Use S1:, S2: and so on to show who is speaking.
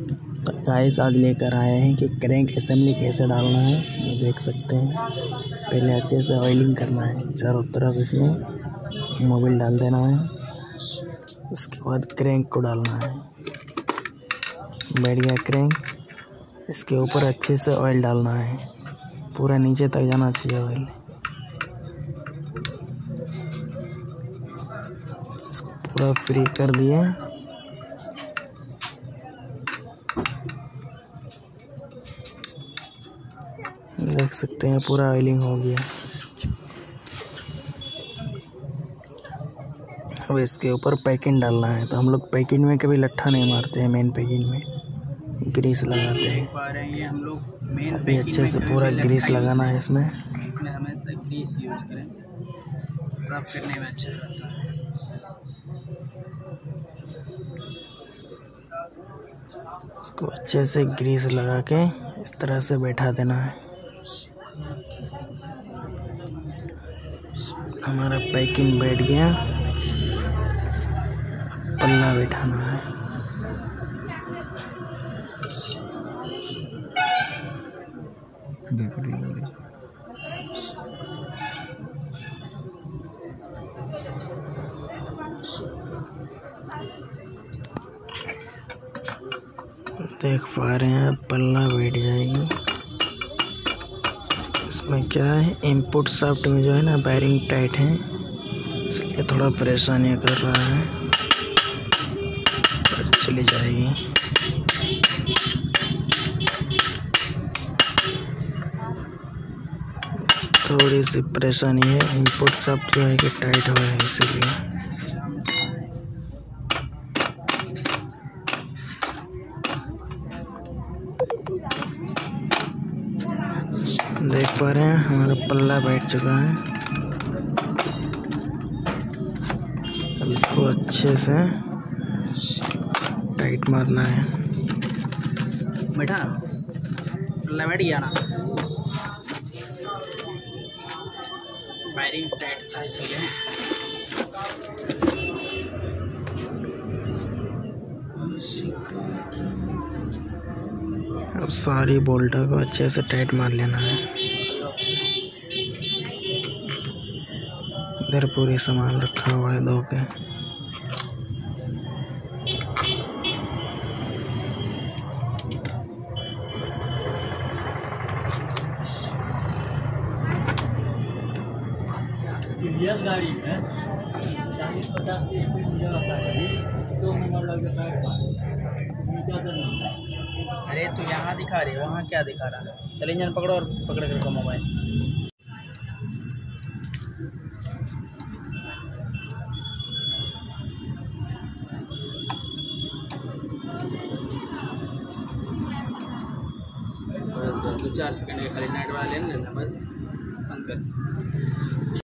S1: तो गाइस आज लेकर आए हैं कि क्रैंक असेंबली कैसे डालना है। ये देख सकते हैं। पहले अच्छे से ऑयलिंग करना है, चारों तरफ इसमें मोबिल डाल देना है। उसके बाद क्रैंक को डालना है। बैठ गया क्रैंक। इसके ऊपर अच्छे से ऑयल डालना है, पूरा नीचे तक जाना चाहिए ऑयल। इसको पूरा फ्री कर दिए। देख सकते हैं पूरा ऑयलिंग हो गया। अब इसके ऊपर पैकिंग डालना है। तो हम लोग पैकिंग में कभी लट्ठा नहीं मारते हैं, मेन पैकिंग में ग्रीस लगाते हैं।
S2: ये हम लोग मेन
S1: अभी अच्छे से पूरा ग्रीस लगाना है इसमें
S2: हमेशा ग्रीस यूज करें, साफ करने में अच्छा रहता है।
S1: इसको अच्छे से ग्रीस लगा के इस तरह से बैठा देना है। हमारा पैकिंग बैठ गया, पल्ला बैठाना है। देख पा रहे हैं, पल्ला बैठ जाएगी। इसमें क्या है, इनपुट शाफ्ट में जो है ना बेयरिंग टाइट है, इसलिए थोड़ा परेशानी कर रहा है, पर चली जाएगी। थोड़ी सी परेशानी है, इनपुट शाफ्ट जो है कि टाइट हुआ है, इसीलिए। देख पा रहे हैं हमारा पल्ला बैठ चुका है। अब इसको अच्छे से टाइट मारना है।
S2: बैठा पल्ला बैठ गया ना, वायरिंग टाइट था इसलिए।
S1: अब सारी बोल्टों को अच्छे से टाइट मार लेना है। इधर पूरी सामान रखा हुआ है धो के।
S2: गाड़ी है 40-50 की स्पीड नंबर लग जाता है। अरे तू यहाँ दिखा रही, वहाँ क्या दिखा रहा है? चल इंजन पकड़ो और पकड़ कर मोबाइल। दो 4 सेकंड के खाली नाइट वाला लेना बस, बंद कर।